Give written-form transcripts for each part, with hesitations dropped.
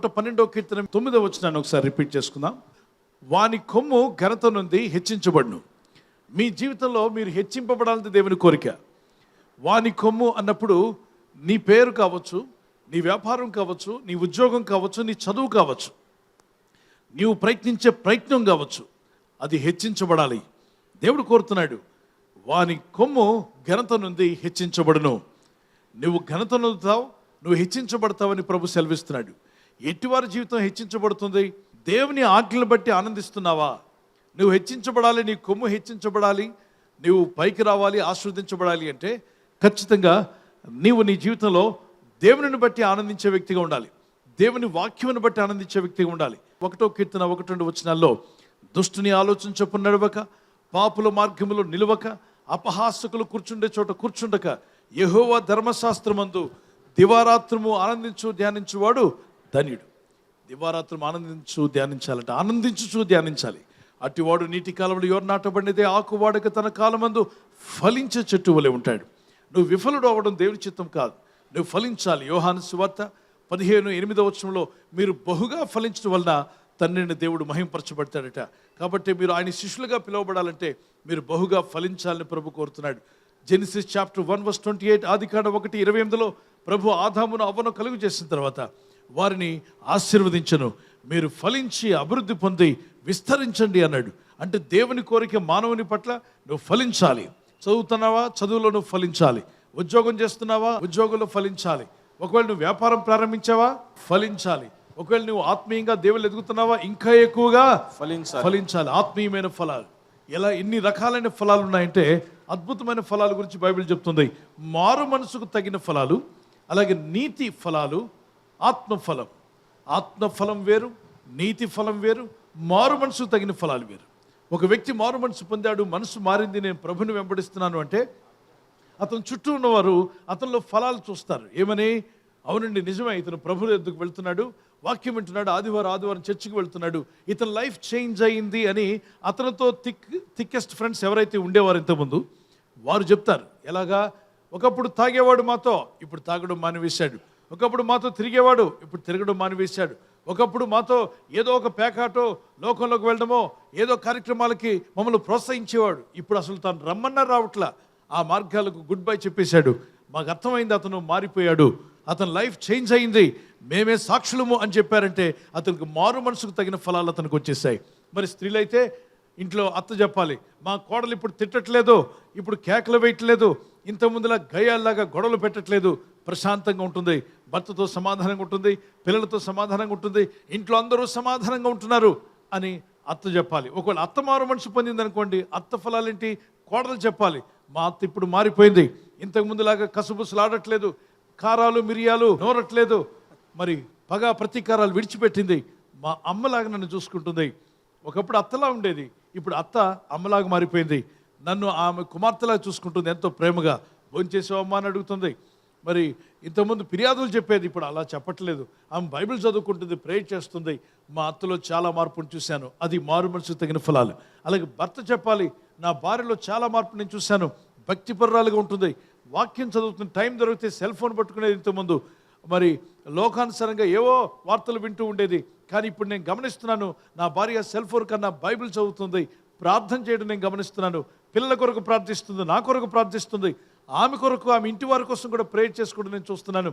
112వ కీర్తన 9వ వచనాన్ని ఒకసారి రిపీట్ చేసుకుందాం. వాని కొమ్ము ఘనత నుండి హెచ్చించబడును. మీ జీవితంలో మీరు హెచ్చింపబడాలని దేవుని కోరిక. వాని కొమ్ము అన్నప్పుడు నీ పేరు కావచ్చు, నీ వ్యాపారం కావచ్చు, నీ ఉద్యోగం కావచ్చు, నీ చదువు కావచ్చు, నీవు ప్రయత్నించే ప్రయత్నం కావచ్చు, అది హెచ్చించబడాలి. దేవుడు కోరుతున్నాడు, వాని కొమ్ము ఘనత నుండి హెచ్చించబడును. నువ్వు ఘనత నొందుతావు, నువ్వు హెచ్చించబడతావని ప్రభు సెలవిస్తున్నాడు. ఎట్టివారి జీవితం హెచ్చించబడుతుంది? దేవుని ఆజ్ఞలను బట్టి ఆనందిస్తున్నావా? నువ్వు హెచ్చించబడాలి, నీ కొమ్ము హెచ్చించబడాలి, నువ్వు పైకి రావాలి, ఆస్వాదించబడాలి అంటే ఖచ్చితంగా నీవు నీ జీవితంలో దేవుని బట్టి ఆనందించే వ్యక్తిగా ఉండాలి. దేవుని వాక్యమును బట్టి ఆనందించే వ్యక్తిగా ఉండాలి. 1వ కీర్తన 1-2 వచనాల్లో, దుష్టుని ఆలోచన చొప్పున నడవక, పాపుల మార్గములో నిలవక, అపహాసకులు కూర్చుండే చోట కూర్చుండక, యెహోవా ధర్మశాస్త్రమందు దివారాత్రము ఆనందించు ధ్యానించువాడు ధన్యుడు. దివారాత్రం ధ్యానించాలంటే ఆనందించుచు ధ్యానించాలి. అటివాడు నీటి కాలంలో ఎవరు నాటబడినదే ఆకువాడక తన కాలమందు ఫలించే చెట్టు వలె ఉంటాడు. నువ్వు విఫలుడు అవ్వడం దేవుని చిత్తం కాదు, నువ్వు ఫలించాలి. యోహాను సువార్త 15:8 వచనంలో, మీరు బహుగా ఫలించడం వలన తండ్రిని దేవుడు మహింపరచబడతాడట. కాబట్టి మీరు ఆయన శిష్యులుగా పిలువబడాలంటే మీరు బహుగా ఫలించాలని ప్రభు కోరుతున్నాడు. జెనిసిస్ చాప్టర్ 1:28, ఆదికాండం 1:28లో ప్రభు ఆదామును అవ్వను కలుగు చేసిన తర్వాత వారిని ఆశీర్వదించను. మీరు ఫలించి అభివృద్ధి పొంది విస్తరించండి అన్నాడు. అంటే దేవుని కోరిక మానవుని పట్ల నువ్వు ఫలించాలి. చదువుతున్నావా? చదువులో నువ్వు ఫలించాలి. ఉద్యోగం చేస్తున్నావా? ఉద్యోగంలో ఫలించాలి. ఒకవేళ నువ్వు వ్యాపారం ప్రారంభించావా? ఫలించాలి. ఒకవేళ నువ్వు ఆత్మీయంగా దేవుళ్ళు ఎదుగుతున్నావా? ఇంకా ఎక్కువగా ఫలించాలి. ఆత్మీయమైన ఫలాలు ఎలా ఎన్ని రకాలైన ఫలాలు ఉన్నాయంటే అద్భుతమైన ఫలాల గురించి బైబిల్ చెప్తుంది. మారు మనసుకు తగిన ఫలాలు, అలాగే నీతి ఫలాలు, ఆత్మఫలం. ఆత్మఫలం వేరు, నీతి ఫలం వేరు, మారు మనసుకు తగిన ఫలాలు వేరు. ఒక వ్యక్తి మారు మనసు పొందాడు, మనసు మారింది, నేను ప్రభుని వెంబడిస్తున్నాను అంటే అతను చుట్టూ ఉన్నవారు అతనిలో ఫలాలు చూస్తారు. ఏమని? అవునండి నిజమే, ఇతను ప్రభు ఎద్దుకు వెళ్తున్నాడు, వాక్యం వింటున్నాడు, ఆదివారం చర్చికి వెళ్తున్నాడు, ఇతని లైఫ్ చేంజ్ అయ్యింది అని అతనితో థిక్కెస్ట్ ఫ్రెండ్స్ ఎవరైతే ఉండేవారు ఇంతకుముందు వారు చెప్తారు. ఎలాగా? ఒకప్పుడు తాగేవాడు మాతో, ఇప్పుడు తాగడం మానివేశాడు. ఒకప్పుడు మాతో తిరిగేవాడు, ఇప్పుడు తిరగడం మానివేశాడు. ఒకప్పుడు మాతో ఏదో ఒక పేకాటో లోకంలోకి వెళ్ళడమో ఏదో కార్యక్రమాలకి మమ్మల్ని ప్రోత్సహించేవాడు, ఇప్పుడు అసలు తాను రమ్మన్నా రావట్లా, ఆ మార్గాలకు గుడ్ బై చెప్పేశాడు. మాకు అర్థమైంది, అతను మారిపోయాడు, అతని లైఫ్ చేంజ్ అయింది, మేమే సాక్షులము అని చెప్పారంటే అతనికి మారు మనసుకు తగిన ఫలాలు అతనికి వచ్చేసాయి. మరి స్త్రీలైతే ఇంట్లో అత్త చెప్పాలి, మా కోడలు ఇప్పుడు తిట్టట్లేదు, ఇప్పుడు కేకలు వేయట్లేదు, ఇంతకుముందులా గయాల్లాగా గొడవలు పెట్టట్లేదు, ప్రశాంతంగా ఉంటుంది, భర్తతో సమాధానంగా ఉంటుంది, పిల్లలతో సమాధానంగా ఉంటుంది, ఇంట్లో అందరూ సమాధానంగా ఉంటున్నారు అని అత్త చెప్పాలి. ఒకవేళ అత్త మారు మనసు పొందింది అనుకోండి, అత్త ఫలాలేంటి? కోడలు చెప్పాలి, మా అత్త ఇప్పుడు మారిపోయింది, ఇంతకుముందులాగా కసుబుసులాడట్లేదు, కారాలు మిరియాలు నోరట్లేదు, మరి పగ ప్రతీకారాలు విడిచిపెట్టింది, మా అమ్మలాగా నన్ను చూసుకుంటుంది. ఒకప్పుడు అత్తలా ఉండేది, ఇప్పుడు అత్త అమ్మలాగా మారిపోయింది, నన్ను ఆమె కుమార్తెలా చూసుకుంటుంది, ఎంతో ప్రేమగా. భోంచేసావమ్మా అని అడుగుతుంది. మరి ఇంతకుముందు ఫిర్యాదులు చెప్పేది, ఇప్పుడు అలా చెప్పట్లేదు, ఆమె బైబిల్ చదువుకుంటుంది, ప్రేయర్ చేస్తుంది. మా అత్తలో చాలా మార్పును చూశాను, అది మారు మనసుకు తగిన ఫలాలు. అలాగే భర్త చెప్పాలి, నా భార్యలో చాలా మార్పు నేను చూశాను, భక్తిపరురాలుగా ఉంటుంది, వాక్యం చదువుతుంది, టైం దొరికితే సెల్ ఫోన్ పట్టుకునేది, ఇంతకుముందు మరి లోకానుసారంగా ఏవో వార్తలు వింటూ ఉండేది, కానీ ఇప్పుడు నేను గమనిస్తున్నాను, నా భార్య సెల్ ఫోన్ కన్నా బైబిల్ చదువుతుంది, ప్రార్థన చేయడం నేను గమనిస్తున్నాను, పిల్లల కొరకు ప్రార్థిస్తుంది, నా కొరకు ప్రార్థిస్తుంది, ఆమె కొరకు, ఆమె ఇంటి వారి కోసం కూడా ప్రేయర్ చేసుకోవడం నేను చూస్తున్నాను,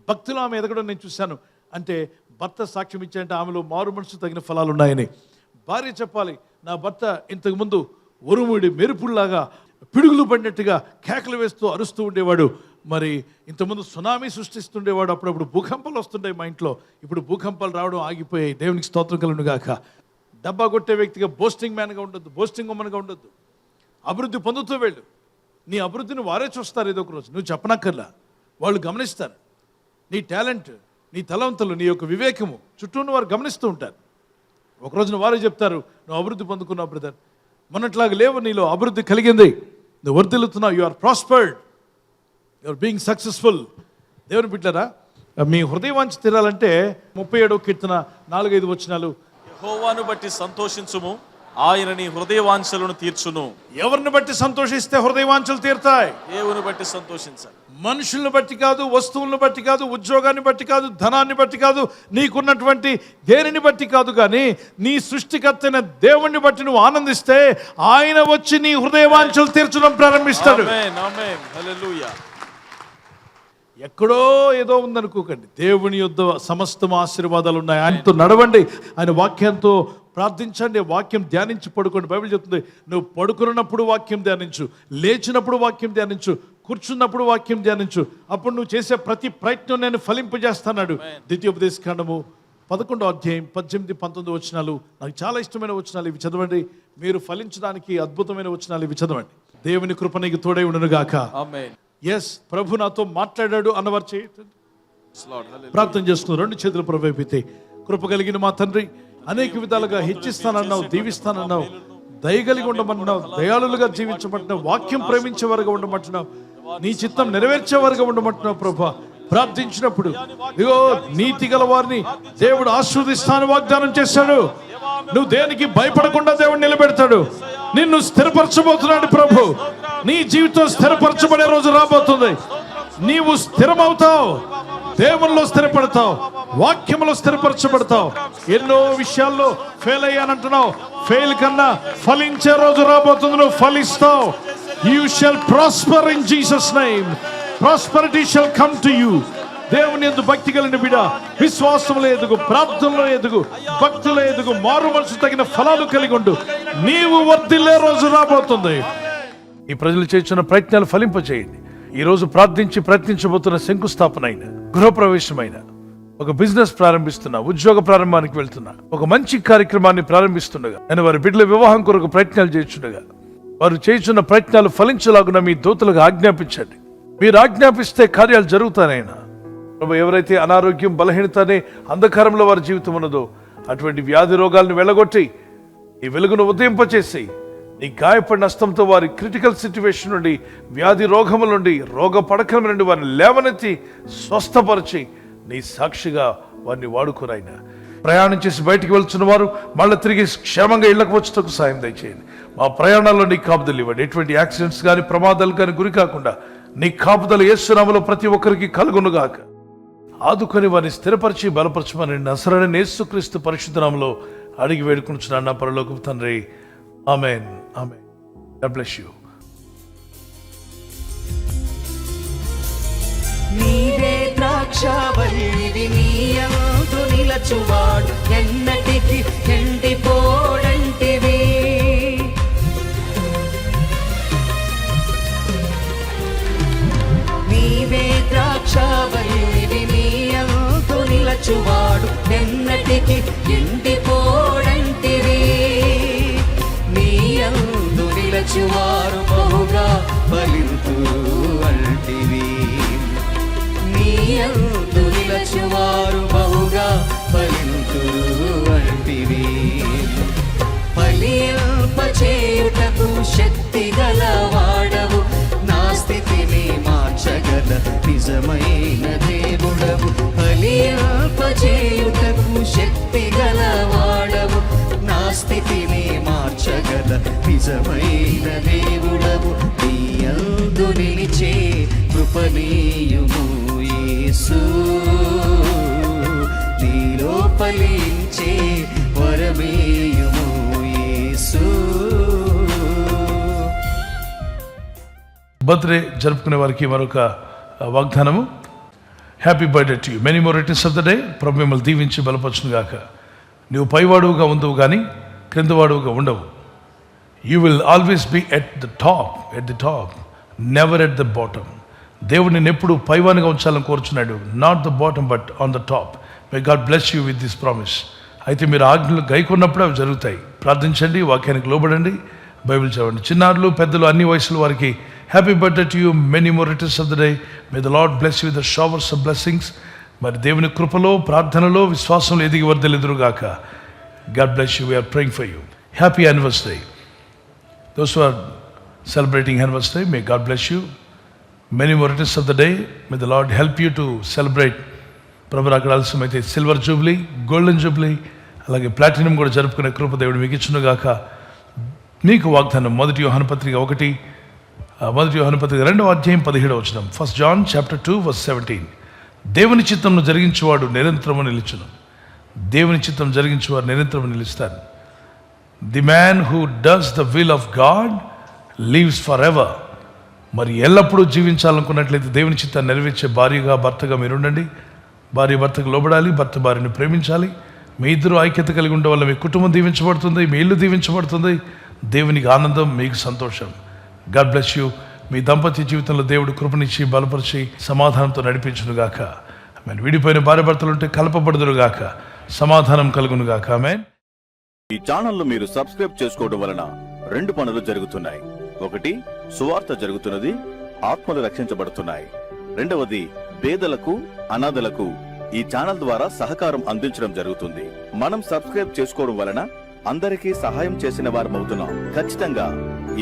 భక్తులు ఆమె ఎదగడం నేను చూశాను. అంటే భర్త సాక్ష్యం ఇచ్చాయంటే ఆమెలో మారు మనసు తగిన ఫలాలు ఉన్నాయని. భార్య చెప్పాలి, నా భర్త ఇంతకుముందు ఉరుముడి మెరుపుల్లాగా పిడుగులు పడినట్టుగా కేకలు వేస్తూ అరుస్తూ ఉండేవాడు, మరి ఇంతకుముందు సునామీ సృష్టిస్తుండేవాడు, అప్పుడప్పుడు భూకంపాలు వస్తుంటాయి మా ఇంట్లో, ఇప్పుడు భూకంపాలు రావడం ఆగిపోయాయి, దేవునికి స్తోత్రం కలుగును గాక. డబ్బా కొట్టే వ్యక్తిగా బోస్టింగ్ మ్యాన్గా ఉండొద్దు, బోస్టింగ్ ఉమెన్గా ఉండొద్దు, అభివృద్ధి పొందుతూ వెళ్ళు. నీ అభివృద్ధిని వారే చూస్తారు, ఏదో ఒక రోజు నువ్వు చెప్పనక్కర్లా, వాళ్ళు గమనిస్తారు. నీ టాలెంట్, నీ తలంతులు, నీ యొక్క వివేకము చుట్టూ ఉన్న వారు గమనిస్తూ ఉంటారు. ఒక రోజున వారే చెప్తారు, నువ్వు అభివృద్ధి పొందుకున్నావు బ్రదర్, మొన్నట్లాగా లేవు, నీలో అభివృద్ధి కలిగింది, నువ్వు వర్ధిల్లుతున్నావు, you are prospered, you are being successful. దేవుని బిడ్డలారా, మీ హృదయవాంఛ తీరాలంటే 37వ కీర్తన 4-5 వచనాలు, యెహోవాను బట్టి సంతోషించుము, ఆయన నీ హృదయ వాంఛలను తీర్చును. ఎవరిని బట్టి సంతోషిస్తే హృదయ వాంఛలు తీరుతాయి? దేవుని బట్టి సంతోషించాలి. మనుషులను బట్టి కాదు, వస్తువులను బట్టి కాదు, ఉద్యోగాన్ని బట్టి కాదు, ధనాన్ని బట్టి కాదు, నీకున్నటువంటి దేనిని బట్టి కాదు, కానీ నీ సృష్టికర్తైన దేవుణ్ణి బట్టి నువ్వు ఆనందిస్తే ఆయన వచ్చి నీ హృదయ వాంఛలు తీర్చడం ప్రారంభిస్తాడు. ఆమేన్, ఆమేన్, హల్లెలూయా. ఎక్కడో ఏదో ఉందనుకోకండి. దేవుని యొద్ద సమస్తం ఆశీర్వాదాలు ఉన్నాయి. ఆయనతో నడవండి, ఆయన వాక్యంతో ప్రార్థించండి, వాక్యం ధ్యానించి పడుకోండి. బైబిల్ చెప్తుంది, నువ్వు పడుకున్నప్పుడు వాక్యం ధ్యానించు, లేచినప్పుడు వాక్యం ధ్యానించు, కూర్చున్నప్పుడు వాక్యం ధ్యానించు. అప్పుడు నువ్వు చేసే ప్రతి ప్రయత్నం నేను ఫలింపజేస్తాడు. ద్వితీయోపదేశకాండము 11వ అధ్యాయం 18, 19 వచనాలు నాకు చాలా ఇష్టమైన వచనాలు. ఇవి చదవండి. మీరు ఫలించడానికి అద్భుతమైన వచనాలు ఇవి చదవండి. దేవుని కృప నీకు తోడై ఉండును గాక. ఆమేన్. ఎస్, ప్రభు నాతో మాట్లాడాడు అన్నవారు ప్రార్థన చేసుకుని 2 చేతులు ప్రభు వైపితే. కృప కలిగిన మా తండ్రి, అనేక విధాలుగా హెచ్చిస్తానన్నావు, దీవిస్తానన్నావు, దయగలిగి ఉండమంటున్నావు, దయాళులుగా జీవించమంటున్నావు, వాక్యం ప్రేమించేవారుగా ఉండమంటున్నావు, నీ చిత్తం నెరవేర్చేవారుగా ఉండమంటున్నావు. ప్రభా, ప్రార్థించినప్పుడు ఇగో నీతి గల వారిని దేవుడు ఆశీర్వదిస్తానని వాగ్దానం చేశాడు. నువ్వు దేనికి భయపడకుండా దేవుడు నిలబెడతాడు. నిన్ను స్థిరపరచబోతున్నాడు ప్రభు. నీ జీవితం స్థిరపరచబడే రోజు రాబోతుంది. నీవు స్థిరమవుతావు, దేవుల్లో స్థిరపడతావు, వాక్యంలో స్థిరపరచబడతావు. ఎన్నో విషయాల్లో ఫెయిల్ అయ్యానంటున్నావు, ఫెయిల్ కన్నా ఫలించే రోజు రాబోతుంది. నువ్వు ఫలిస్తావు. You shall prosper in Jesus name. Prosperity shall come to you. దేవుని యందు భక్తి కలిగిన బిడ్డ, విశ్వాసంలో ఎదుగు, ప్రార్థనలో ఎదుగు, భక్తిలో ఎదుగు, మారు మనసు తగిన ఫలాలు కలిగి ఉండు. నీవు వర్ధిల్లే రోజు రాబోతుంది. ఈ ప్రజలు చేస్తున్న ప్రయత్నాలు ఫలింపచేయండి. ఈ రోజు ప్రార్థించి ప్రయత్నించబోతున్న శంకుస్థాపన అయిన, గృహప్రవేశమైన, ఒక బిజినెస్ ప్రారంభిస్తున్నా, ఉద్యోగ ప్రారంభానికి వెళ్తున్నా, ఒక మంచి కార్యక్రమాన్ని ప్రారంభిస్తుండగా, నేను వారి బిడ్డల వివాహం కొరకు ప్రయత్నాలు చేస్తుండగా, వారు చేస్తున్న ప్రయత్నాలు ఫలించలాగున మీ దూతలకు ఆజ్ఞాపించండి. మీరు ఆజ్ఞాపిస్తే కార్యాలు జరుగుతానైనా. ప్రభు, ఎవరైతే అనారోగ్యం, బలహీనత అనే అంధకారంలో వారి జీవితం ఉన్నదో అటువంటి వ్యాధి రోగాలను వెళ్ళగొట్టి ఈ వెలుగును ఉదయింపచేసి, నీ గాయపడిన హస్తంతో వారి క్రిటికల్ సిచ్యువేషన్ నుండి, వ్యాధి రోగముల నుండి, రోగ పడకల నుండి వారిని లేవనెత్తి స్వస్థపరిచి నీ సాక్షిగా వారిని వాడుకోనైనా. ప్రయాణం చేసి బయటికి వెళ్తున్న వారు మళ్ళీ తిరిగి క్షేమంగా ఇళ్లకు వచ్చేందుకు సాయం దయచేయండి. మా ప్రయాణాల్లో నీ కాపుదలు ఇవ్వండి. ఎటువంటి యాక్సిడెంట్స్ కానీ ప్రమాదాలు కానీ గురి కాకుండా నీ కాపుదలు యేసు నామములో ప్రతి ఒక్కరికి కలుగునుగాక. ఆదుకొని వారిని స్థిరపరిచి బలపరచమని నజరేయుడైన యేసుక్రీస్తు పరిశుద్ధ నామములో అడిగి వేడుకొనుచున్నాను నా పరలోకపు తండ్రి. ఆమేన్, ఆమేన్. God bless you. నీవే ద్రాక్షావల్లివి, నీయందు నిలచువాడు ఎన్నటికి ఎండిపోడంటివి. నీవే ద్రాక్షావల్లివి, నీయందు నిలచువాడు ఎన్నటికి ఎండిపోడంటివి. నీయందు నిలచువారు బహుగా ఫలింతురు అంటివి. నీయందు నిలచువారు బహుగా ఫలింతురు అంటివి. ఫలింపచేయుటకు శక్తి గలవాడవు, నా స్థితిని మార్చగల నిజమైన దేవుడవు. ఫలింపచేయుటకు శక్తి గలవాడవు, నా స్థితిని మార్చగల నిజమైన దేవుడవు. నీయందు నిలిచే కృపనీయుము యేసు, నీలో ఫలించే వరమేయుము యేసు. బర్త్డే జరుపుకునే వారికి మరొక వాగ్దానము. Happy birthday to you, many more returns of the day. ప్రభు మిమ్మల్ని దీవించి బలపరచును గాక. నువ్వు పైవాడుగా ఉండవు కానీ క్రిందవాడుగా ఉండవు. You will always be at the top, never at the bottom. దేవుడు నిన్ను ఎప్పుడు పైవానిగా ఉంచాలని కోరుచున్నాడు. Not the bottom but on the top. May God bless you with this promise. అయితే మీరు ఆజ్ఞలు గైకొన్నప్పుడు అవి జరుగుతాయి. ప్రార్థించండి, వాక్యానికి లోబడండి, బైబిల్ చదవండి. చిన్నారులు, పెద్దలు, అన్ని వయసుల వారికి happy birthday to you, many more returns of the day. May the lord bless you with the showers of blessings. మరి దేవుని కృపలో, ప్రార్థనలో, విశ్వాసంలో ఎదిగి వర్ధిల్లుదురుగాక. God bless you. We are praying for you. Happy anniversary. Those who are celebrating anniversary, may God bless you. Many more returns of the day. May the Lord help you to celebrate. ప్రభు అక్కడ ఆలస్యమైతే silver Jubilee, golden Jubilee, అలాగే platinum కూడా జరుపుకునే కృప దేవుడు మీకు ఇచ్చునుగాక. నీకు వాగ్దానం 1 యోహాను పత్రిక 2వ అధ్యాయం 17వ వచనం. 1 John chapter 2 verse 17. దేవుని చిత్తంను జరిగించేవాడు నిరంతరము నిలుచును. దేవుని చిత్తం జరిగించేవారు నిరంతరము నిలుస్తారు. The man who does the will of God lives for ever. మరి ఎల్లప్పుడూ జీవించాలనుకున్నట్లయితే దేవుని చిత్తాన్ని నెరవేర్చే భార్యగా భర్తగా మీరుండండి. భార్య భర్తకు లోబడాలి, భర్త భార్యను ప్రేమించాలి. మీ ఇద్దరు ఐక్యత కలిగి ఉండడం వల్ల మీ కుటుంబం దీవించబడుతుంది, మీ ఇల్లు దీవించబడుతుంది. దేవునికి ఆనందం, మీకు సంతోషం. God bless you. మీ దాంపత్య జీవితంలో దేవుడు కృపనిచ్చి బలపరిచి సమాధానంతో నడిపించునుగాక. ఆమేన్. విడిపోయిన భార్య భర్తలు ఉంటే కలపబడుదురుగాక, సమాధానం కలుగునుగాక. ఆమేన్. ఈ ఛానల్ను మీరు సబ్స్క్రైబ్ చేసుకోవడం వలన 2 పనులు జరుగుతున్నాయి. 1, సువార్త జరుగుతున్నది, ఆత్మలు రక్షించబడుతున్నాయి. 2వది, పేదలకు అనాథలకు ఈ ఛానల్ ద్వారా సహకారం అందించడం జరుగుతుంది. మనం సబ్స్క్రైబ్ చేసుకోవడం వలన అందరికీ సహాయం చేసిన వారమవుతున్నాం. ఖచ్చితంగా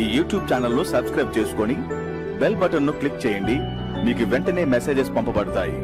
ఈ యూట్యూబ్ ఛానల్ను సబ్స్క్రైబ్ చేసుకొని బెల్ బటన్ను క్లిక్ చేయండి. మీకు వెంటనే మెసేజెస్ పంపబడతాయి.